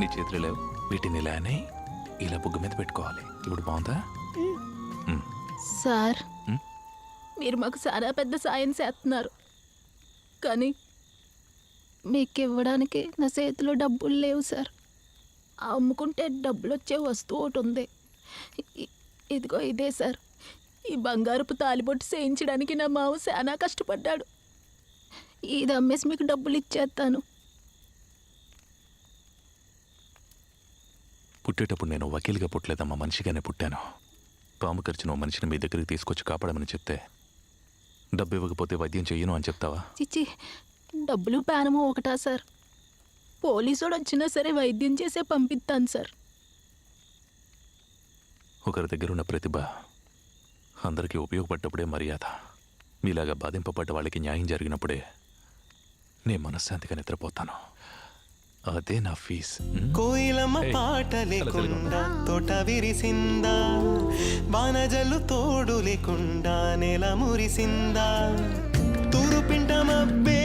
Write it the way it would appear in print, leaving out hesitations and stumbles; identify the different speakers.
Speaker 1: నీ చేతులు లేవు, వీటిని ఇలానే ఇలా బుగ్గ మీద పెట్టుకోవాలి. ఇప్పుడు బాగుందా?
Speaker 2: సార్
Speaker 1: ఉమ్.
Speaker 2: మీరు మాకు చాలా పెద్ద సాయం చేస్తున్నారు, కానీ మీకు ఇవ్వడానికి నా చేతిలో డబ్బులు లేవు సార్. అమ్ముకుంటే డబ్బులు వచ్చే వస్తువు ఒకటి ఉంది. ఇదిగో ఇదే సార్. ఈ బంగారపు తాలిబొట్టు చేయించడానికి నా మావ చాలా కష్టపడ్డాడు. ఇది అమ్మేసి మీకు డబ్బులు ఇచ్చేస్తాను.
Speaker 1: పుట్టేటప్పుడు నేను వకీలుగా పుట్టలేదమ్మా, మనిషిగానే పుట్టాను. పాము ఖర్చును మనిషిని మీ దగ్గరికి తీసుకొచ్చి కాపాడమని చెప్తే డబ్బు ఇవ్వకపోతే వైద్యం చెయ్యను అని చెప్తావా?
Speaker 2: చిచ్చి, డబ్బులు ప్రాణము ఒకటా సార్? పోలీసుడు వచ్చినా సరే వైద్యం చేసే పంపిస్తాను సార్.
Speaker 1: ఒకరి దగ్గర ఉన్న ప్రతిభ అందరికీ ఉపయోగపడ్డప్పుడే మర్యాద. మీలాగా బాధింపబడ్డ వాళ్ళకి న్యాయం జరిగినప్పుడే నేను మనశ్శాంతిగా నిద్రపోతాను. అదే నా ఫీజు.
Speaker 3: కోయిలమ్మ పాట లేకుండా తోట విరిసిందా, బాణజల్లు తోడు లేకుండా నెల మురిసిందా, తూరు పింట మబ్బే